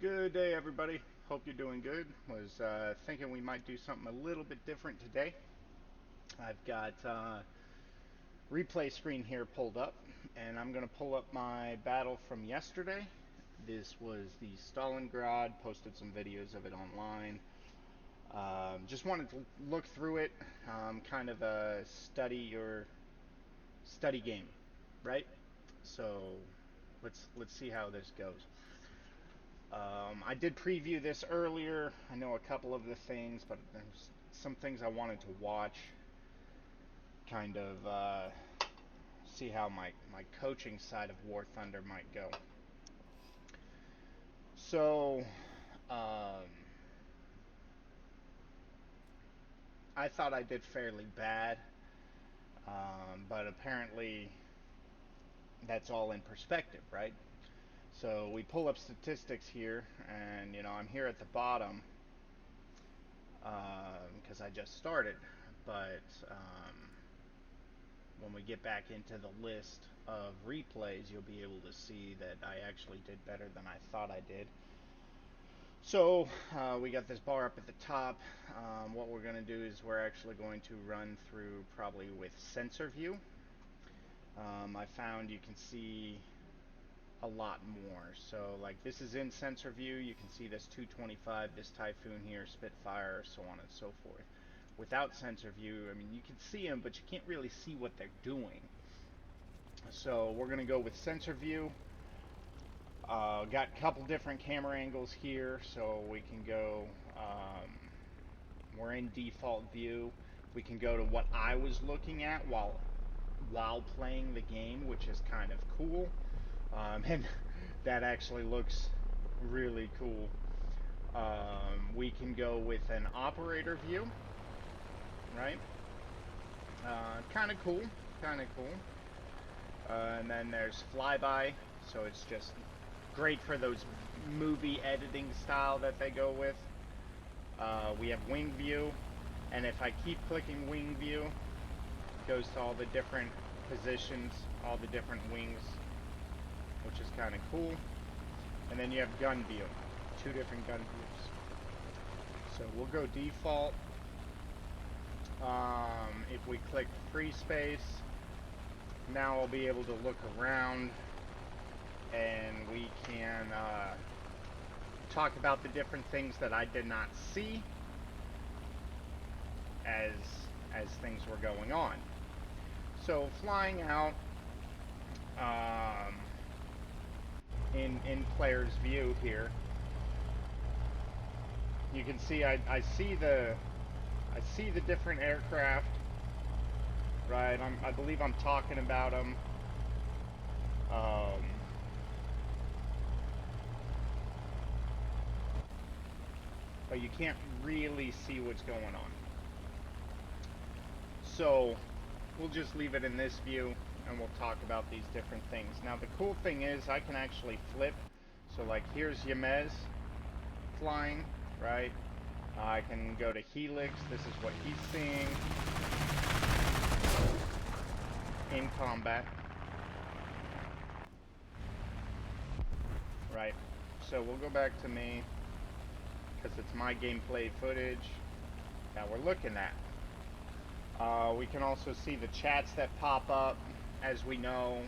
Good day, everybody. Hope you're doing good. Was thinking we might do something a little bit different today. I've got replay screen here pulled up, and I'm going to pull up my battle from yesterday. This was the Stalingrad. Posted some videos of it online. Just wanted to look through it, kind of a study game, right? So let's see how this goes. I did preview this earlier. I know a couple of the things, but there's some things I wanted to watch. Kind of see how my coaching side of War Thunder might go. So, um, I thought I did fairly bad, but apparently that's all in perspective, right? So we pull up statistics here, and I'm here at the bottom because I just started, but when we get back into the list of replays, you'll be able to see that I actually did better than I thought I did. So we got this bar up at the top. What we're going to do is we're actually going to run through probably with sensor view. I found you can see a lot more. So like this is in sensor view. You can see this 225, this Typhoon here, Spitfire, so on and so forth. Without sensor view, I mean, you can see them, but you can't really see what they're doing. So we're going to go with sensor view. Got a couple different camera angles here, so we can go, we're in default view. We can go to what I was looking at while playing the game, which is kind of cool. And that actually looks really cool. We can go with an operator view, right? Kind of cool, kind of cool. And then there's flyby, so it's just great for those movie editing style that they go with. We have wing view, and if I keep clicking wing view, it goes to all the different positions, all the different wings, which is kind of cool. And then you have gun view, two different gun views. So we'll go default. If we click free space, now I'll be able to look around, and we can talk about the different things that I did not see as things were going on. So flying out in player's view here, you can see I see the different aircraft, right? I believe I'm talking about them. But you can't really see what's going on. So we'll just leave it in this view, and we'll talk about these different things. Now the cool thing is I can actually flip. So like here's Yamez flying, right? I can go to Helix. This is what he's seeing in combat, right? So we'll go back to me, because it's my gameplay footage that we're looking at. We can also see the chats that pop up. As we know,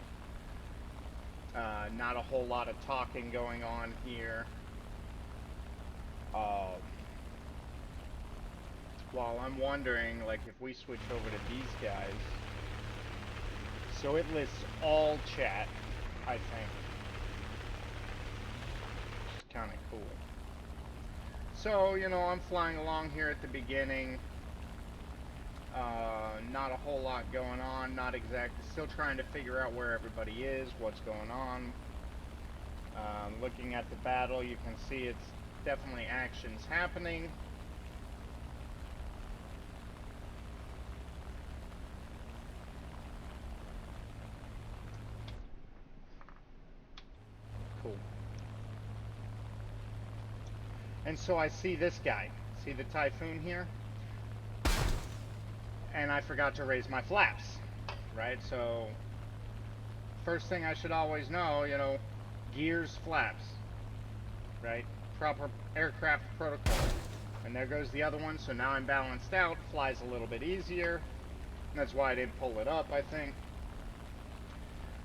not a whole lot of talking going on here. While I'm wondering, like, if we switch over to these guys, so it lists all chat, I think. It's kind of cool. So, I'm flying along here at the beginning. Not a whole lot going on, not exactly, still trying to figure out where everybody is, what's going on. Looking at the battle, you can see it's definitely actions happening. Cool. And so I see this guy, see the Typhoon here? And I forgot to raise my flaps, right? So first thing I should always know, gears, flaps, right? proper aircraft protocol. And there goes the other one, so now I'm balanced out, flies a little bit easier. And that's why I didn't pull it up, I think.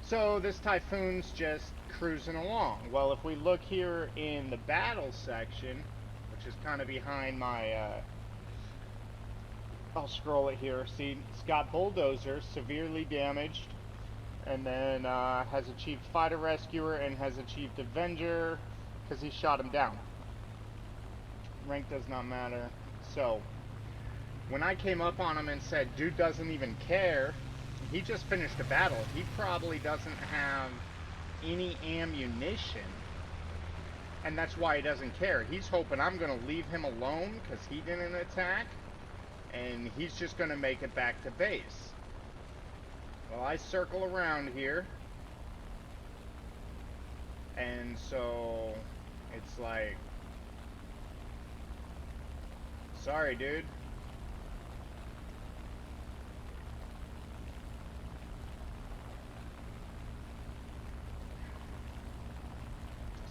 So this Typhoon's just cruising along. Well, if we look here in the battle section, which is kind of behind my, I'll scroll it here. See, it's got Bulldozer, severely damaged, and then has achieved Fighter Rescuer and has achieved Avenger because he shot him down. Rank does not matter. So, when I came up on him and said, dude doesn't even care, he just finished a battle. He probably doesn't have any ammunition, and that's why he doesn't care. He's hoping I'm going to leave him alone because he didn't attack, and he's just going to make it back to base. Well, I circle around here, and so it's like, sorry, dude.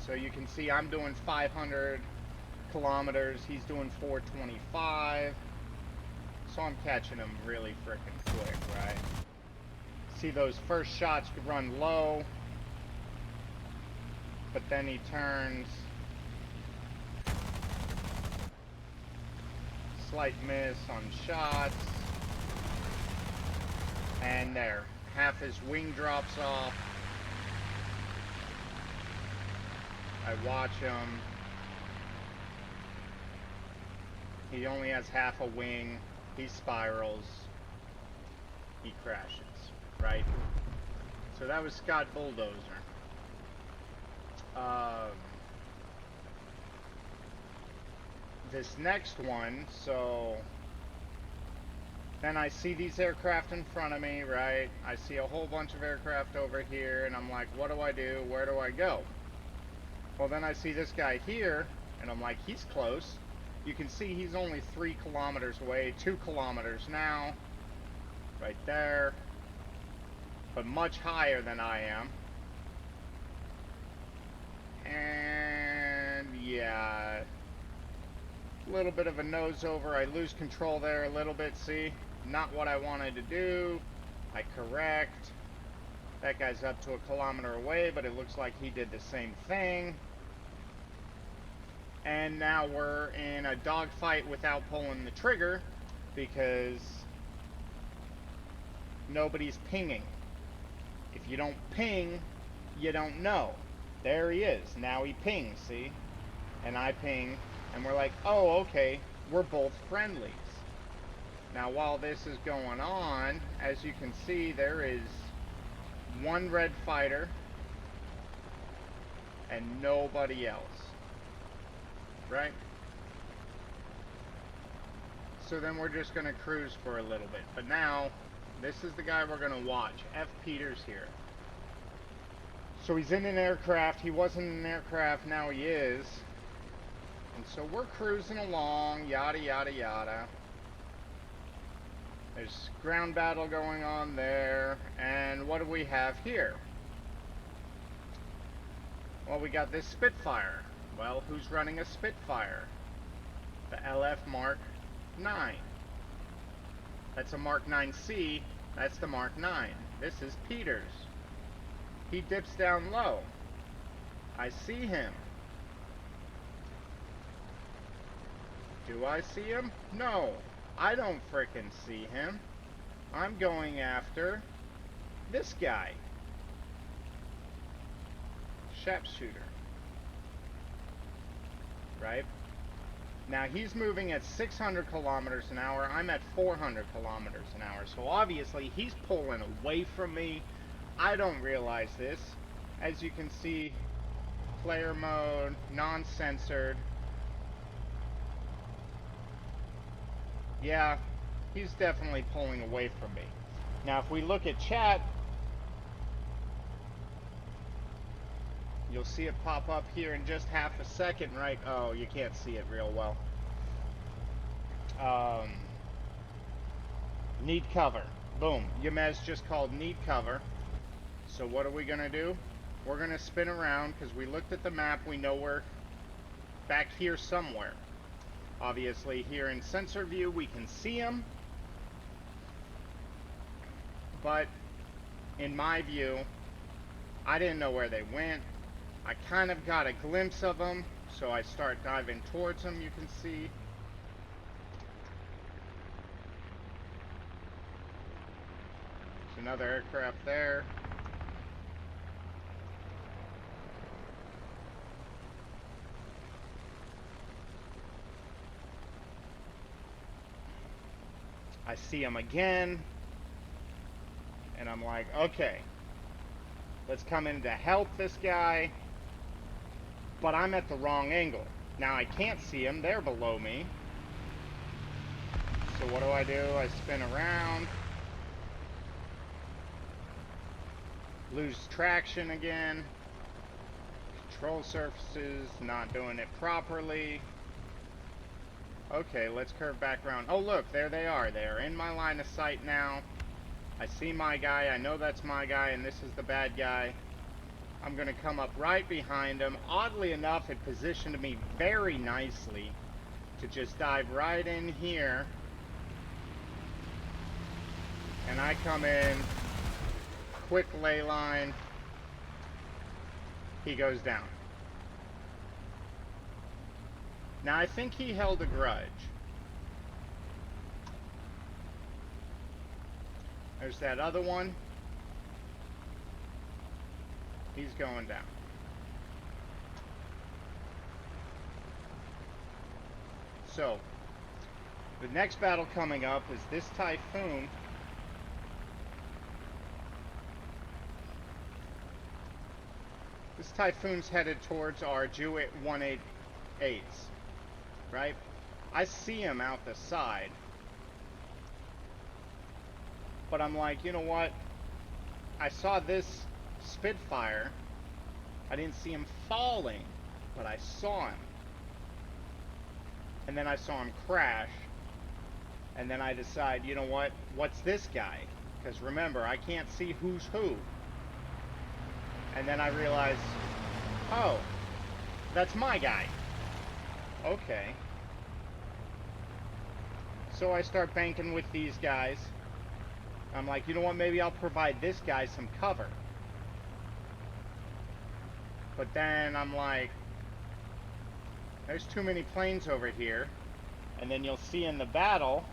So you can see I'm doing 500 kilometers, he's doing 425. So I'm catching him really freaking quick, right? See, those first shots could run low, but then he turns. Slight miss on shots. And there, half his wing drops off. I watch him. He only has half a wing. He spirals. He crashes, right? So that was Scott Bulldozer. This next one, so then I see these aircraft in front of me, right? I see a whole bunch of aircraft over here, and I'm like, what do I do? Where do I go? Well, then I see this guy here, and I'm like, he's close. You can see he's only 3 kilometers away, 2 kilometers now, right there, but much higher than I am. And yeah, a little bit of a nose over. I lose control there a little bit, see? Not what I wanted to do. I correct. That guy's up to 1 kilometer away, but it looks like he did the same thing. And now we're in a dogfight without pulling the trigger because nobody's pinging. If you don't ping, you don't know. There he is. Now he pings, see? And I ping, and we're like, oh, okay, we're both friendlies. Now, while this is going on, as you can see, there is one red fighter and nobody else. Right? So then we're just going to cruise for a little bit. But now, this is the guy we're going to watch. F. Peters here. So he's in an aircraft. He wasn't in an aircraft. Now he is. And so we're cruising along. Yada, yada, yada. There's ground battle going on there. And what do we have here? Well, we got this Spitfire. Well, who's running a Spitfire? The LF Mark 9. That's a Mark 9C. That's the Mark 9. This is Peters. He dips down low. I see him. Do I see him? No, I don't frickin' see him. I'm going after this guy. Sharpshooter. Right? Now he's moving at 600 kilometers an hour. I'm at 400 kilometers an hour. So obviously he's pulling away from me. I don't realize this. As you can see, player mode, non-censored. Yeah, he's definitely pulling away from me. Now if we look at chat, you'll see it pop up here in just half a second, right? Oh, you can't see it real well. Need cover. Boom. Yamez just called need cover. So what are we going to do? We're going to spin around because we looked at the map. We know where back here somewhere. Obviously, here in sensor view, we can see them. But in my view, I didn't know where they went. I kind of got a glimpse of them, so I start diving towards them, you can see. There's another aircraft there. I see him again, and I'm like, okay, let's come in to help this guy, but I'm at the wrong angle. Now I can't see him, they're below me. So what do? I spin around, lose traction again, control surfaces, not doing it properly. Okay, let's curve back around. Oh look, there they are. They are in my line of sight now. I see my guy, I know that's my guy, and this is the bad guy. I'm gonna come up right behind him. Oddly enough, it positioned me very nicely to just dive right in here. And I come in, quick ley line, he goes down. Now I think he held a grudge. There's that other one. He's going down. So, the next battle coming up is this Typhoon. This Typhoon's headed towards our Jewett 188s, right? I see him out the side. But I'm like, you know what? I saw this Spitfire. I didn't see him falling, but I saw him. And then I saw him crash. And then I decide, you know what? What's this guy? Because remember, I can't see who's who. And then I realize, oh, that's my guy. Okay. So I start banking with these guys. I'm like, you know what, maybe I'll provide this guy some cover. But then I'm like, there's too many planes over here. And then you'll see in the battle,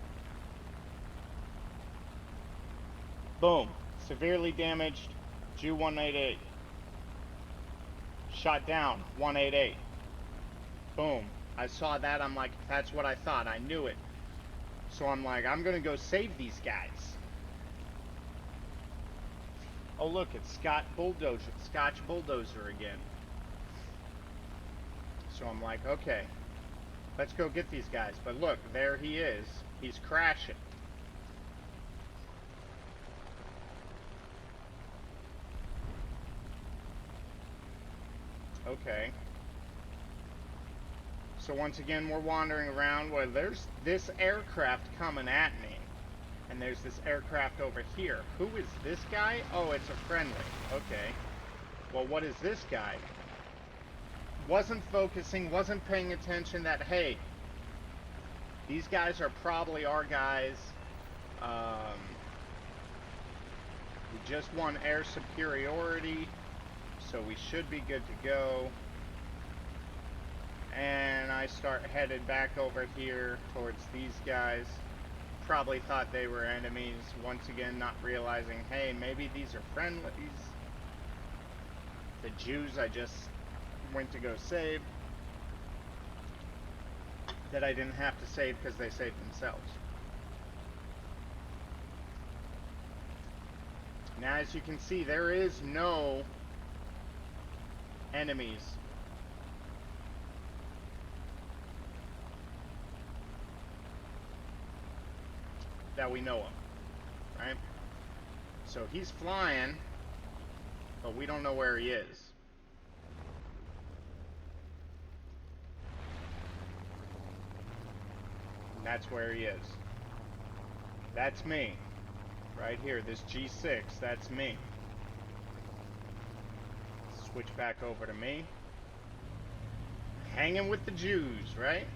boom, severely damaged Ju 188. Shot down 188. Boom. I saw that, I'm like, that's what I thought, I knew it. So I'm like, I'm gonna go save these guys. Oh look, it's Scotch Bulldozer again. So I'm like, okay, let's go get these guys. But look, there he is. He's crashing. Okay. So once again, we're wandering around. Well, there's this aircraft coming at me. And there's this aircraft over here. Who is this guy? Oh, it's a friendly. Okay. Well, what is this guy? Wasn't focusing, wasn't paying attention that, hey, these guys are probably our guys. We just won air superiority, so we should be good to go. And I start headed back over here towards these guys. Probably thought they were enemies. Once again, not realizing, hey, maybe these are friendlies. The Jews I just went to go save, that I didn't have to save because they saved themselves. Now, as you can see, there is no enemies that we know of, right? So he's flying, but we don't know where he is. And that's where he is. That's me. Right here, this G6, that's me. Switch back over to me. Hanging with the Jews, right?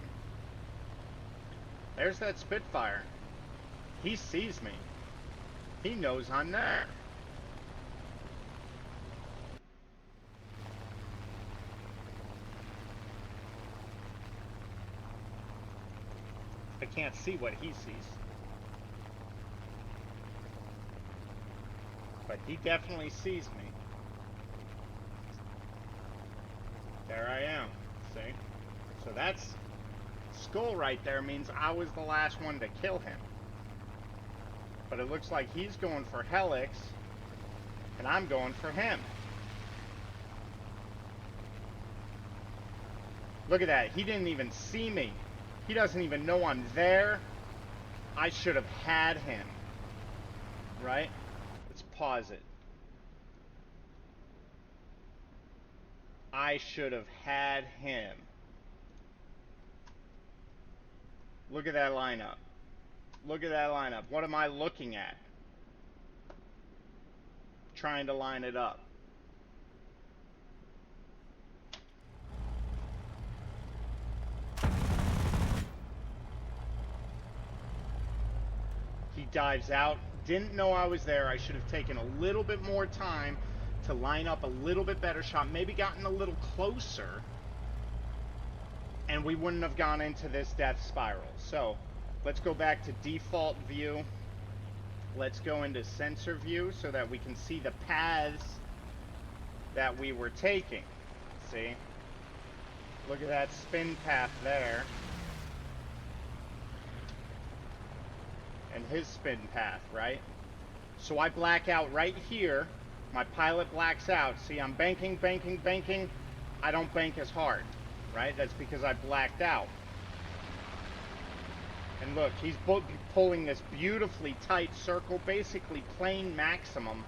There's that Spitfire. He sees me. He knows I'm there. I can't see what he sees. But he definitely sees me. There I am. See? So that's skull right there means I was the last one to kill him. But it looks like he's going for Helix, and I'm going for him. Look at that. He didn't even see me. He doesn't even know I'm there. I should have had him. Right? Let's pause it. I should have had him. Look at that lineup. Look at that lineup. What am I looking at? Trying to line it up. He dives out. Didn't know I was there. I should have taken a little bit more time to line up a little bit better shot. Maybe gotten a little closer. And we wouldn't have gone into this death spiral. So, let's go back to default view. Let's go into sensor view so that we can see the paths that we were taking. See? Look at that spin path there. And his spin path, right? So I black out right here. My pilot blacks out. See, I'm banking, banking, banking. I don't bank as hard, right? That's because I blacked out. And look, he's pulling this beautifully tight circle, basically plane maximum.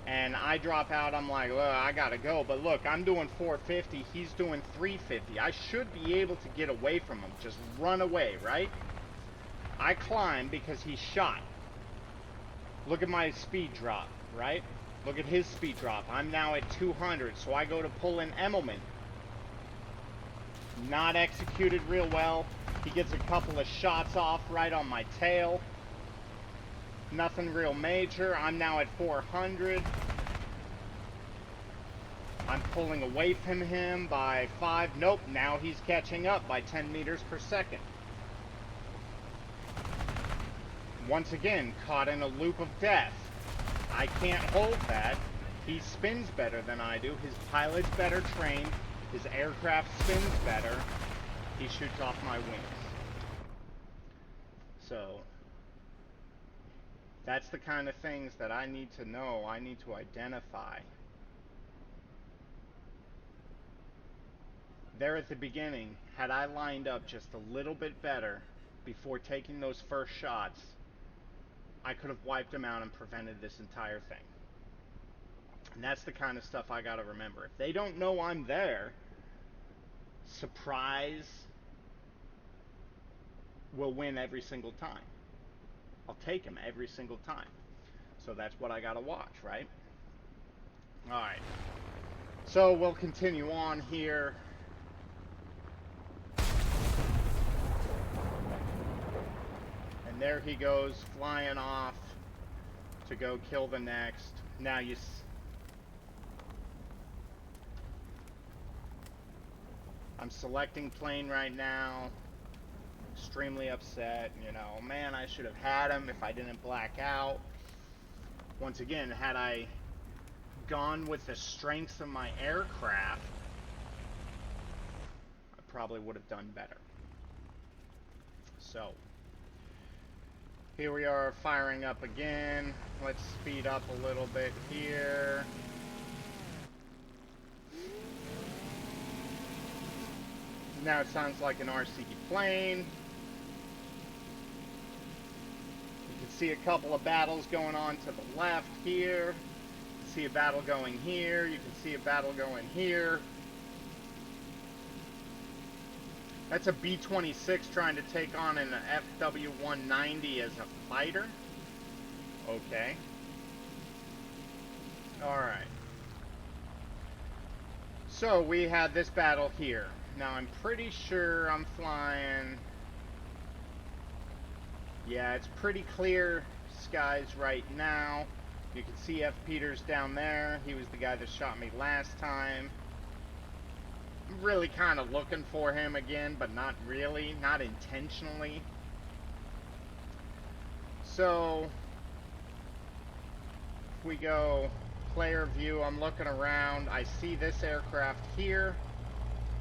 And I drop out, I'm like, well, I gotta go. But look, I'm doing 450, he's doing 350. I should be able to get away from him, just run away, right? I climb because he's shot. Look at my speed drop, right? Look at his speed drop. I'm now at 200, so I go to pull in Emmelman. Not executed real well. He gets a couple of shots off right on my tail. Nothing real major. I'm now at 400. I'm pulling away from him by 5. Nope, now he's catching up by 10 meters per second. Once again, caught in a loop of death. I can't hold that. He spins better than I do. His pilot's better trained. His aircraft spins better. He shoots off my wings. So, that's the kind of things that I need to know. I need to identify. There at the beginning, had I lined up just a little bit better before taking those first shots, I could have wiped him out and prevented this entire thing. And that's the kind of stuff I gotta remember. If they don't know I'm there, surprise will win every single time. I'll take him every single time. So that's what I gotta watch, right? Alright. So we'll continue on here. And there he goes, flying off to go kill the next. Now you... I'm selecting plane right now. Extremely upset, you know. Man, I should have had him if I didn't black out. Once again, had I gone with the strengths of my aircraft, I probably would have done better. So, here we are firing up again. Let's speed up a little bit here. Now it sounds like an RC plane. You can see a couple of battles going on to the left here. You can see a battle going here. You can see a battle going here. That's a B-26 trying to take on an FW-190 as a fighter. Okay. Alright. So we had this battle here. Now I'm pretty sure I'm flying. Yeah, it's pretty clear skies right now. You can see F. Peters down there. He was the guy that shot me last time. I'm really kind of looking for him again, but not really, not intentionally. So, if we go player view, I'm looking around. I see this aircraft here,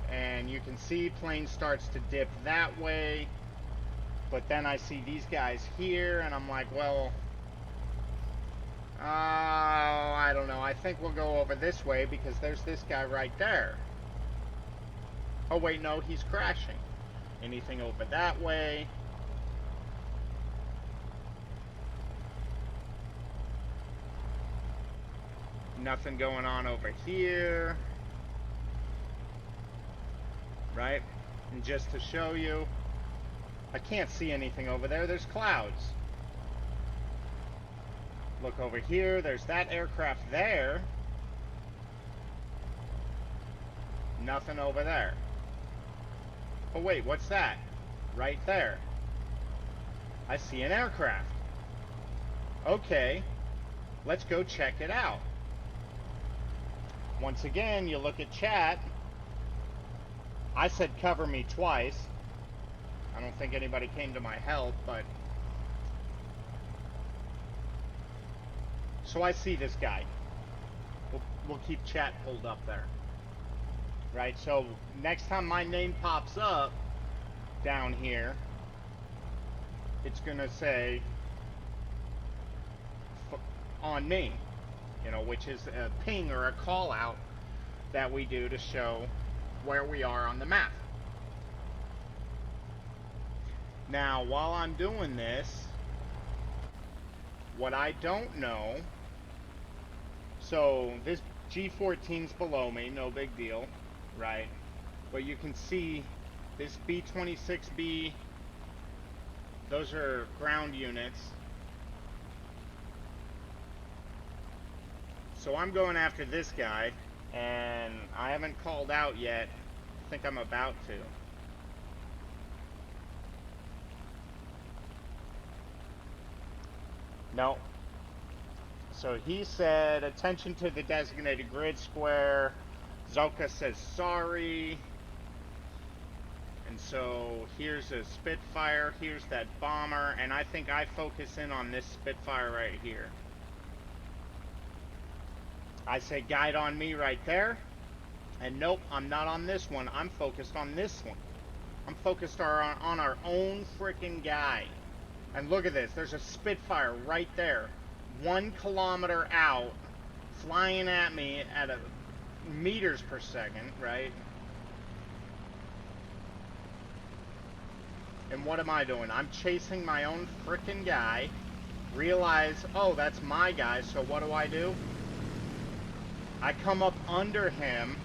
and you can see plane starts to dip that way. But then I see these guys here, and I'm like, well, I don't know. I think we'll go over this way because there's this guy right there. Oh, wait, no, he's crashing. Anything over that way? Nothing going on over here. Right? And just to show you, I can't see anything over there. There's clouds. Look over here. There's that aircraft there. Nothing over there. Oh, wait, what's that? Right there. I see an aircraft. Okay, let's go check it out. Once again, you look at chat. I said cover me twice. I don't think anybody came to my help, but... So I see this guy. We'll keep chat pulled up there. Right, so next time my name pops up down here, it's gonna say on me, you know, which is a ping or a call out that we do to show where we are on the map. Now, while I'm doing this, what I don't know, so this G14's below me, no big deal, right? But you can see this B-26B, those are ground units. So I'm going after this guy, and I haven't called out yet. I think I'm about to. No. So he said, attention to the designated grid square. Zoka says sorry. And so here's a Spitfire, here's that bomber, and I think I focus in on this Spitfire right here. I say guide on me right there. And nope, I'm not on this one. I'm focused on this one. I'm focused on our own freaking guy. And look at this. There's a Spitfire right there. 1 kilometer out. Flying at me at meters per second, right? And what am I doing? I'm chasing my own freaking guy. Realize, oh, that's my guy. So what do? I come up under him.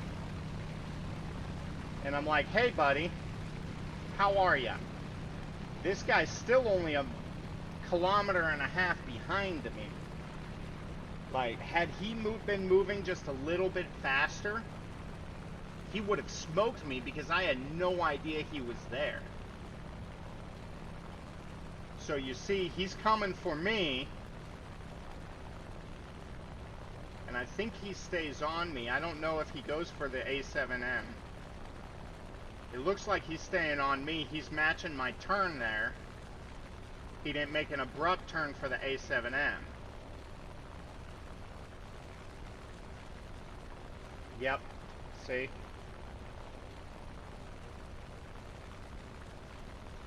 And I'm like, hey, buddy. How are ya? This guy's still only 1.5 kilometers behind me. Like, had he been moving just a little bit faster, he would have smoked me because I had no idea he was there. So you see, he's coming for me. And I think he stays on me. I don't know if he goes for the A7M. It looks like he's staying on me. He's matching my turn there. He didn't make an abrupt turn for the A7M. Yep. See?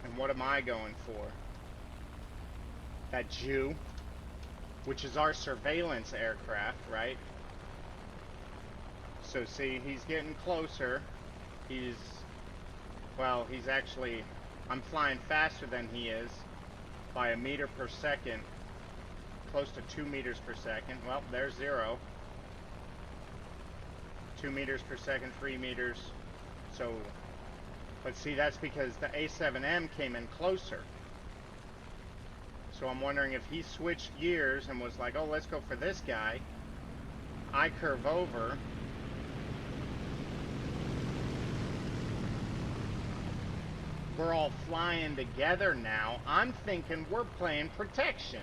And what am I going for? That Jew, which is our surveillance aircraft, right? So see, he's getting closer. He's actually, I'm flying faster than he is by 1 meter per second, close to 2 meters per second. Well, there's 0. 2 meters per second, 3 meters. So, but see, that's because the A7M came in closer. So I'm wondering if he switched gears and was like, oh, let's go for this guy. I curve over. we're all flying together now. I'm thinking we're playing protection.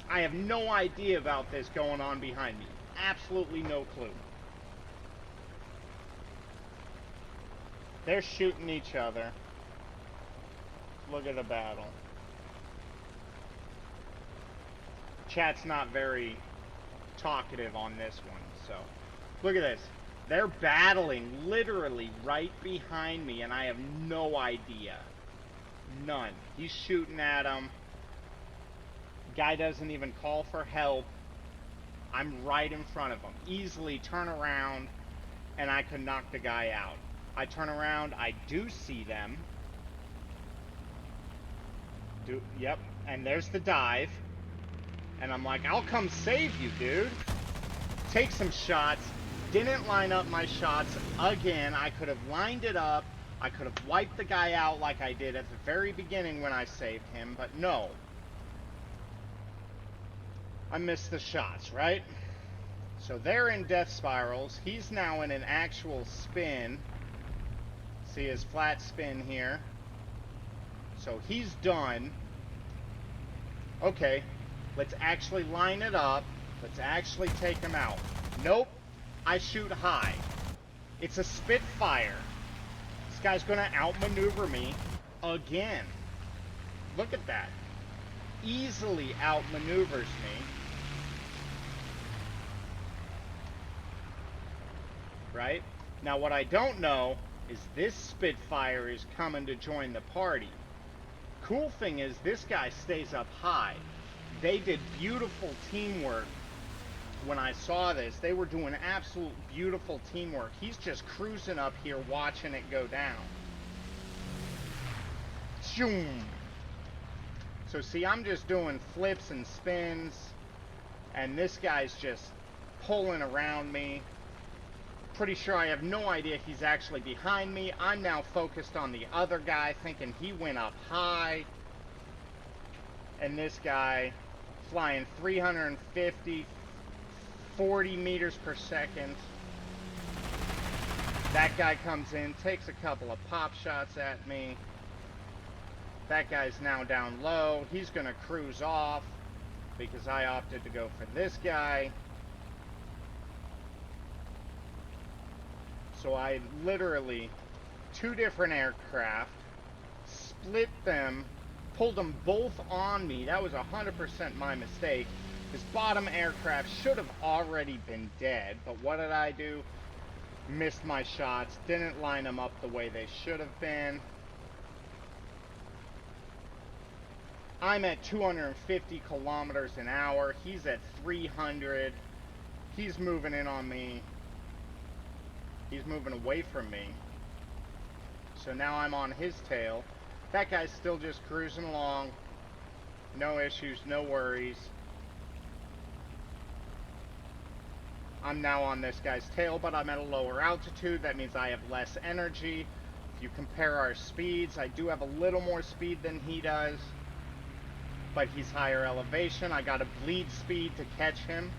I have no idea about this going on behind me. Absolutely no clue. They're shooting each other. Look at the battle. Chat's not very talkative on this one, so look at this. They're battling literally right behind me, and I have no idea. None. He's shooting at him. Guy doesn't even call for help. I'm right in front of him. Easily turn around, and I could knock the guy out. I turn around, I do see them. Yep, and there's the dive. And I'm like, I'll come save you, dude. Take some shots. Didn't line up my shots again. I could have lined it up. I could have wiped the guy out like I did at the very beginning when I saved him, but no. I missed the shots, right? So they're in death spirals. He's now in an actual spin. See his flat spin here. So he's done. Okay, let's actually line it up. Let's actually take him out. Nope, I shoot high. It's a Spitfire. This guy's gonna outmaneuver me again. Look at that. Easily outmaneuvers me. Right? Now what I don't know is this Spitfire is coming to join the party. Cool thing is this guy stays up high. They did beautiful teamwork when I saw this. They were doing absolute beautiful teamwork. He's just cruising up here watching it go down. Shoom. So see, I'm just doing flips and spins, and this guy's just pulling around me. Pretty sure I have no idea he's actually behind me. I'm now focused on the other guy, thinking he went up high. And this guy flying 350, 40 meters per second. That guy comes in, takes a couple of pop shots at me. That guy's now down low. He's going to cruise off because I opted to go for this guy. So I literally, 2 different aircraft, split them, pulled them both on me. That was 100% my mistake. This bottom aircraft should have already been dead, but what did I do? Missed my shots, didn't line them up the way they should have been. I'm at 250 kilometers an hour. He's at 300. He's moving in on me. He's moving away from me. So now I'm on his tail. That guy's still just cruising along. No issues, no worries. I'm now on this guy's tail, but I'm at a lower altitude. That means I have less energy. If you compare our speeds, I do have a little more speed than he does. But he's higher elevation. I got to bleed speed to catch him.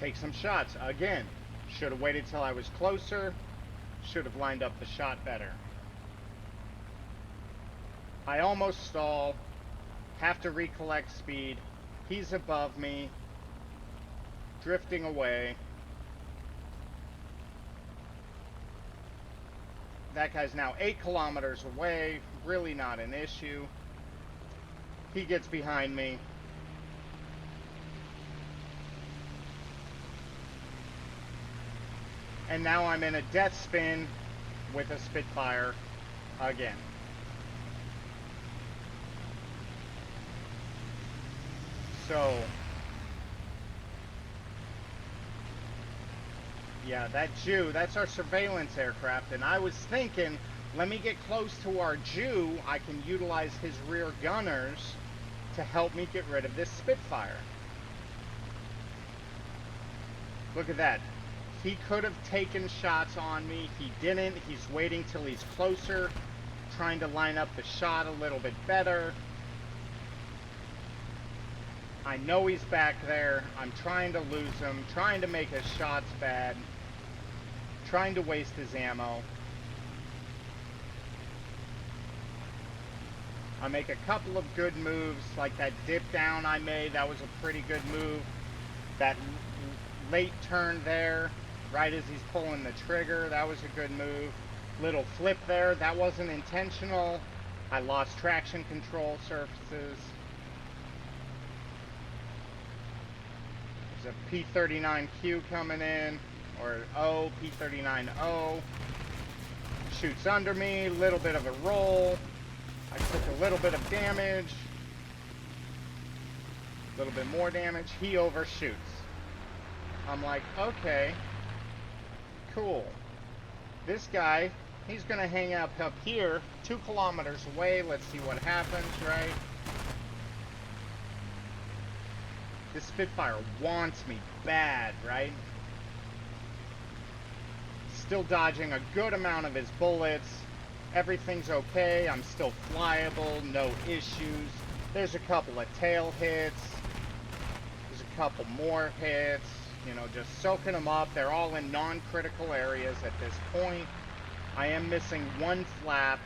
Take some shots. Again, should have waited till I was closer. Should have lined up the shot better. I almost stall. Have to recollect speed. He's above me. Drifting away. That guy's now 8 kilometers away. Really not an issue. He gets behind me. And now I'm in a death spin with a Spitfire again. So, yeah, that Jew, that's our surveillance aircraft, and I was thinking, let me get close to our Jew, I can utilize his rear gunners to help me get rid of this Spitfire. Look at that. He could have taken shots on me. He didn't. He's waiting till he's closer, trying to line up the shot a little bit better. I know he's back there. I'm trying to lose him, trying to make his shots bad, trying to waste his ammo. I make a couple of good moves, like that dip down I made. That was a pretty good move. That late turn there, right as he's pulling the trigger, that was a good move. Little flip there, that wasn't intentional. I lost traction control surfaces. There's a P39Q coming in, or O, P39O. Shoots under me, little bit of a roll. I took a little bit of damage. A little bit more damage. He overshoots. I'm like, okay, cool. This guy, he's gonna hang out up here, 2 kilometers away. Let's see what happens, right? This Spitfire wants me bad, right? Still dodging a good amount of his bullets. Everything's okay. I'm still flyable, no issues. There's a couple of tail hits. There's a couple more hits. You know, just soaking them up. They're all in non-critical areas at this point. I am missing 1 flap,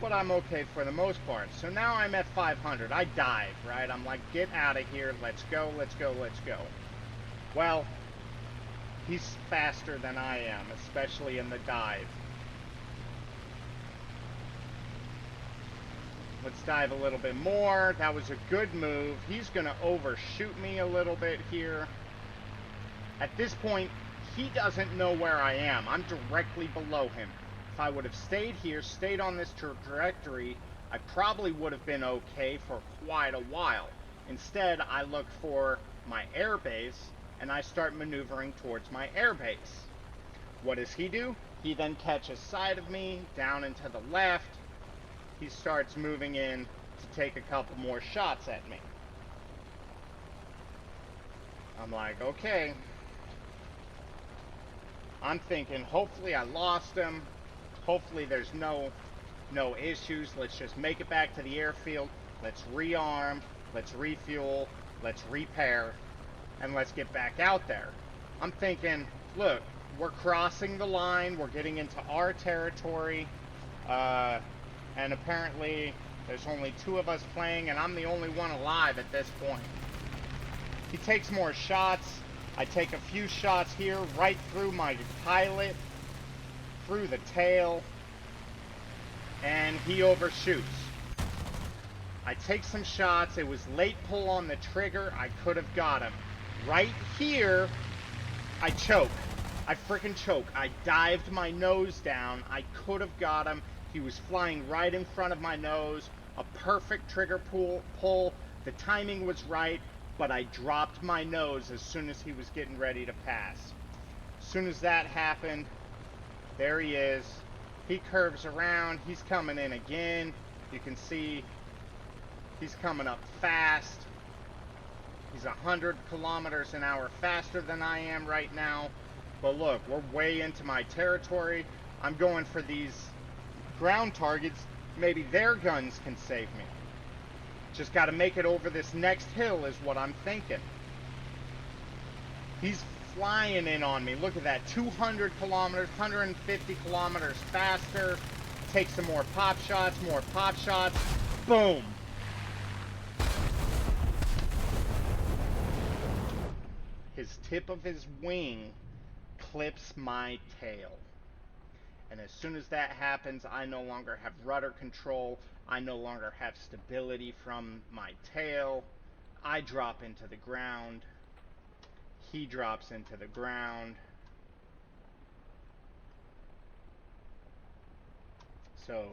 but I'm okay for the most part. So now I'm at 500. I dive, right? I'm like, get out of here. Let's go, let's go, let's go. Well, he's faster than I am, especially in the dive. Let's dive a little bit more. That was a good move. He's going to overshoot me a little bit here. At this point, he doesn't know where I am. I'm directly below him. If I would have stayed here, stayed on this trajectory, I probably would have been okay for quite a while. Instead, I look for my air base, and I start maneuvering towards my air base. What does he do? He then catches sight of me, down and to the left. He starts moving in to take a couple more shots at me. I'm like, okay. I'm thinking, hopefully I lost him. Hopefully there's no issues. Let's just make it back to the airfield. Let's rearm. Let's refuel. Let's repair. And let's get back out there. I'm thinking, look, we're crossing the line. We're getting into our territory. And apparently there's only 2 of us playing, and I'm the only one alive at this point. He takes more shots. I take a few shots here, right through my pilot, through the tail, and he overshoots. I take some shots. It was late pull on the trigger. I could have got him. Right here, I choke. I freaking choke. I dived my nose down. I could have got him. He was flying right in front of my nose. A perfect trigger pull. The timing was right, but I dropped my nose as soon as he was getting ready to pass. As soon as that happened, there he is. He curves around. He's coming in again. You can see he's coming up fast. He's 100 kilometers an hour faster than I am right now. But look, we're way into my territory. I'm going for these ground targets. Maybe their guns can save me. Just got to make it over this next hill is what I'm thinking. He's flying in on me. Look at that. 200 kilometers, 150 kilometers faster. Take some more pop shots, more pop shots. Boom. His tip of his wing clips my tail. And as soon as that happens, I no longer have rudder control. I no longer have stability from my tail. I drop into the ground. He drops into the ground. So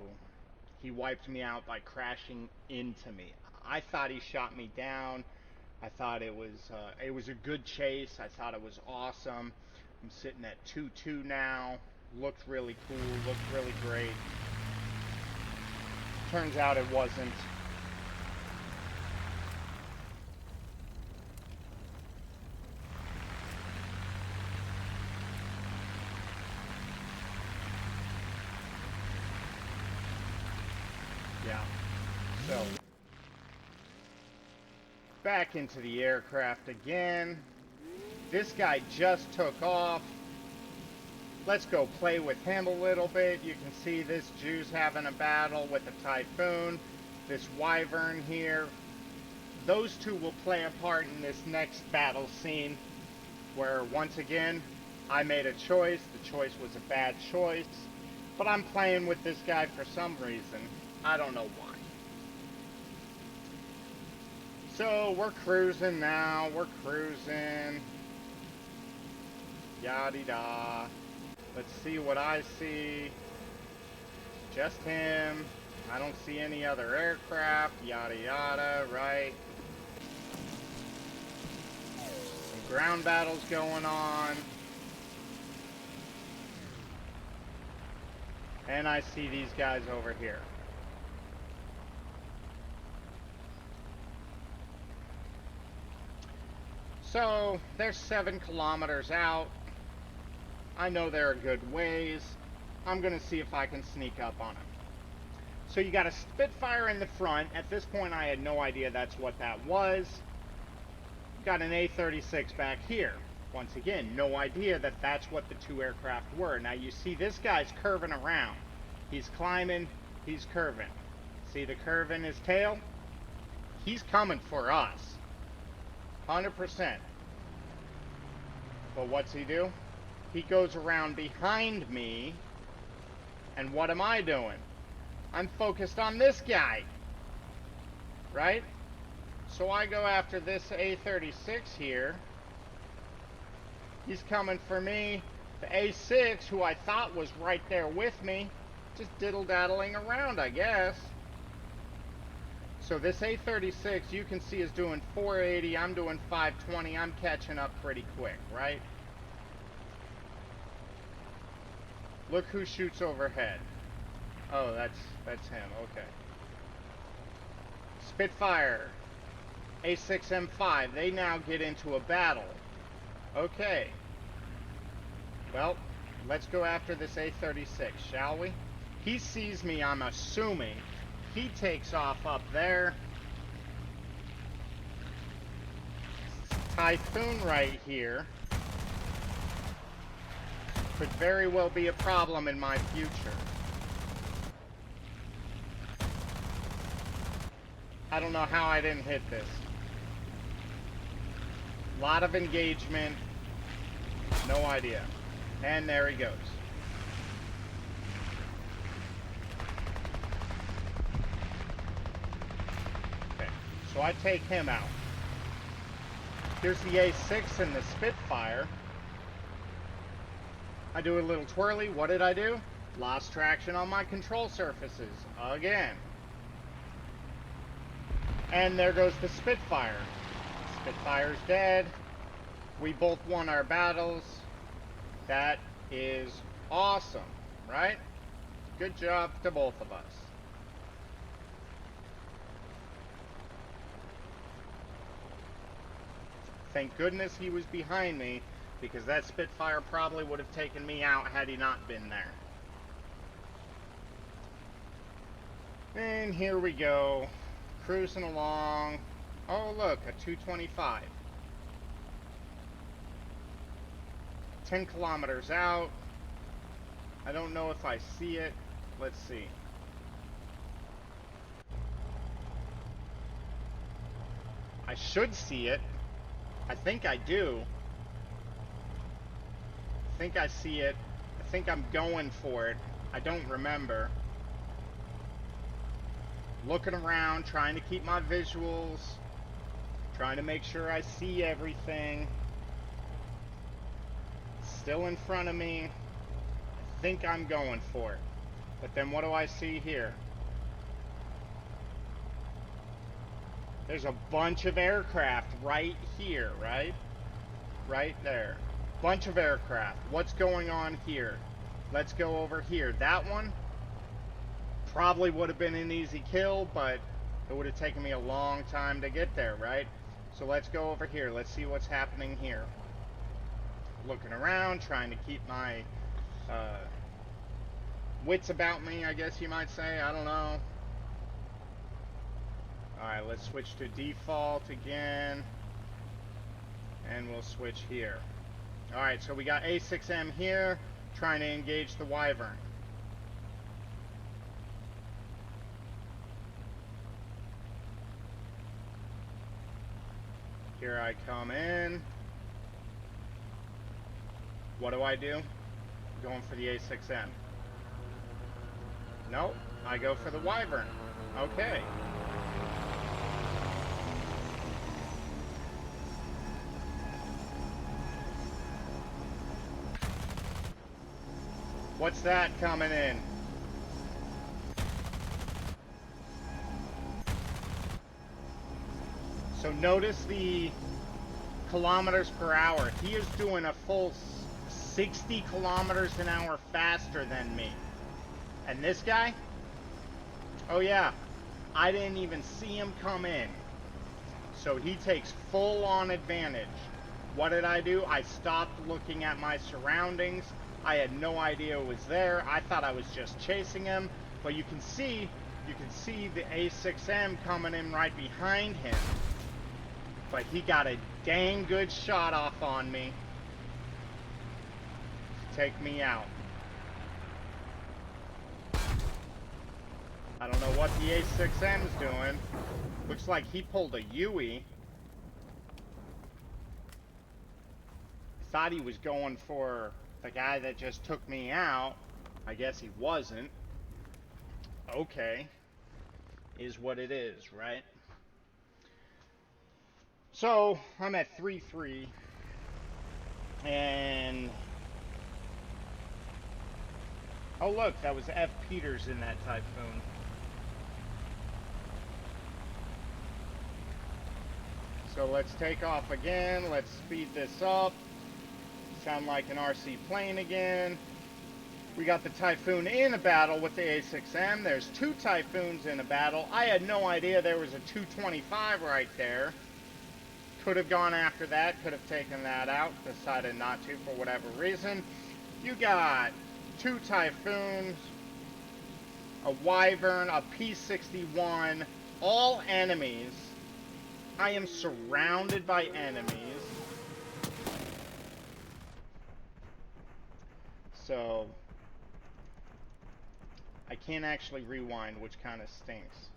he wiped me out by crashing into me. I thought he shot me down. I thought it was a good chase. I thought it was awesome. I'm sitting at 2-2 now. Looked really cool, looked really great. Turns out it wasn't. Yeah. So, back into the aircraft again. This guy just took off. let's go play with him a little bit. You can see this Jew's having a battle with a Typhoon. This Wyvern here. Those two will play a part in this next battle scene, where once again, I made a choice. The choice was a bad choice. But I'm playing with this guy for some reason. I don't know why. So we're cruising now. We're cruising. Yada-da. Let's see what I see. Just him. I don't see any other aircraft. Yada yada, right? Some ground battles going on. And I see these guys over here. So, they're 7 kilometers out. I know they're a good ways. I'm going to see if I can sneak up on them. So you got a Spitfire in the front. At this point, I had no idea that's what that was. Got an A-36 back here. Once again, no idea that that's what the two aircraft were. Now you see this guy's curving around. He's climbing, he's curving. See the curve in his tail? He's coming for us. 100%. But what's he do? He goes around behind me. And what am I doing? I'm focused on this guy. Right? So I go after this A-36 here. He's coming for me. The A-6, who I thought was right there with me, just diddle-daddling around, I guess. So this A-36, you can see, is doing 480. I'm doing 520. I'm catching up pretty quick, right? Look who shoots overhead. Oh, that's him. Okay. Spitfire, A6M5. They now get into a battle. Okay. Well, let's go after this A-36, shall we? He sees me, I'm assuming. He takes off up there. Typhoon right here. Could very well be a problem in my future. I don't know how I didn't hit this. A lot of engagement. No idea. And there he goes. Okay, so I take him out. Here's the A6 and the Spitfire. I do a little twirly. What did I do? Lost traction on my control surfaces. Again. And there goes the Spitfire. Spitfire's dead. We both won our battles. That is awesome, right? Good job to both of us. Thank goodness he was behind me, because that Spitfire probably would have taken me out had he not been there. And here we go. Cruising along. Oh look, a 225. 10 kilometers out. I don't know if I see it. Let's see. I should see it. I think I do. I think I see it. I think I'm going for it. I don't remember. Looking around, trying to keep my visuals, trying to make sure I see everything. Still in front of me. I think I'm going for it. But then what do I see here? There's a bunch of aircraft right here, right? Right there. Bunch of aircraft. What's going on here? Let's go over here. That one probably would have been an easy kill, but it would have taken me a long time to get there, right? So let's go over here. Let's see what's happening here. Looking around, trying to keep my wits about me, I guess you might say. I don't know. Alright, let's switch to default again. And we'll switch here. Alright, so we got A6M here, trying to engage the wyvern. Here I come in. What do? Going for the A6M. Nope, I go for the wyvern. Okay. What's that coming in? So notice the kilometers per hour. He is doing a full 60 kilometers an hour faster than me. And this guy? Oh yeah, I didn't even see him come in. So he takes full on advantage. What did I do? I stopped looking at my surroundings. I had no idea it was there. I thought I was just chasing him. But you can see the A6M coming in right behind him. But he got a dang good shot off on me to take me out. I don't know what the A6M's doing. Looks like he pulled a Yui. Thought he was going for the guy that just took me out. I guess he wasn't. Okay. Is what it is, right? So, I'm at 3-3. And... oh look, that was F. Peters in that Typhoon. So let's take off again. Let's speed this up. Sound like an RC plane again. We got the Typhoon in a battle with the A6M. There's two Typhoons in a battle. I had no idea there was a 225 right there. Could have gone after that. Could have taken that out. Decided not to for whatever reason. You got two Typhoons, a Wyvern, a P-61, all enemies. I am surrounded by enemies. So, I can't actually rewind, which kind of stinks.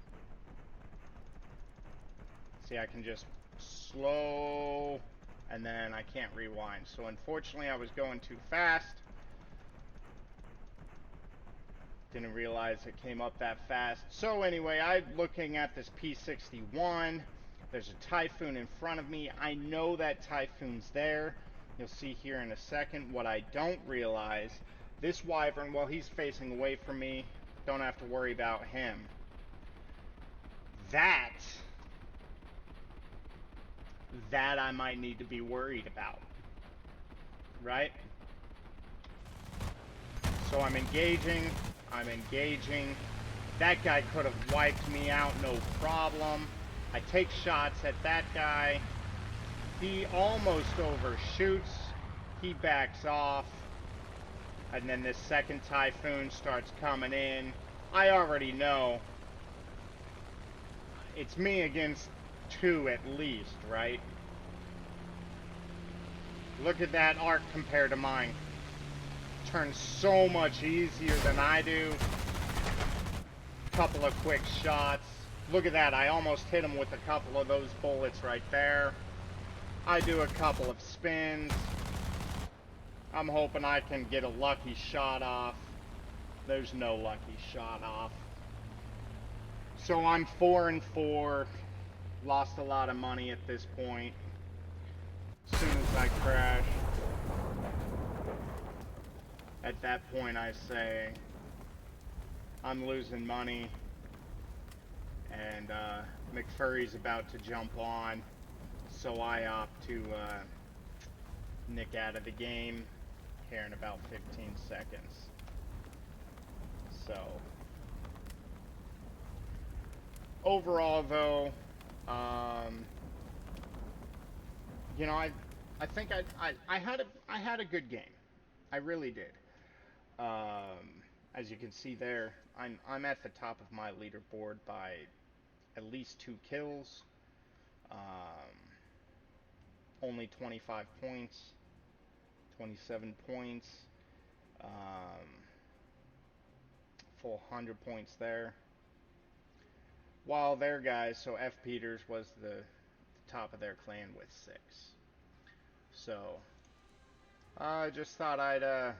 See, I can just slow, and then I can't rewind. So, unfortunately, I was going too fast. Didn't realize it came up that fast. So, anyway, I'm looking at this P-61. There's a Typhoon in front of me. I know that Typhoon's there. You'll see here in a second. What I don't realize, this Wyvern, while he's facing away from me, don't have to worry about him. That I might need to be worried about. Right? So I'm engaging. That guy could have wiped me out, no problem. I take shots at that guy. He almost overshoots. He backs off. And then this second Typhoon starts coming in. I already know it's me against two at least, right? Look at that arc compared to mine. Turns so much easier than I do. Couple of quick shots. Look at that, I almost hit him with a couple of those bullets right there. I do a couple of spins. I'm hoping I can get a lucky shot off. There's no lucky shot off. So I'm 4-4. Lost a lot of money at this point. As soon as I crash. At that point I say, I'm losing money. And McFurry's about to jump on. So I opt to nick out of the game here in about 15 seconds. So, overall though, you know, I think I had a good game. I really did. As you can see there, I'm at the top of my leaderboard by at least 2 kills. Only 25 points, 27 points. Um, full 100 points there. While their guys, so F. Peters was the top of their clan with 6. So I just thought I'd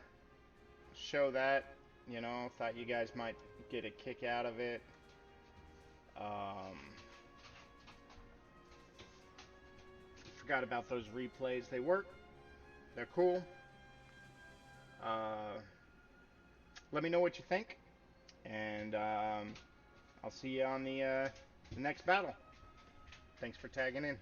show that. You know, thought you guys might get a kick out of it. Forgot about those replays. They work. They're cool. Let me know what you think, and I'll see you on the next battle. Thanks for tagging in.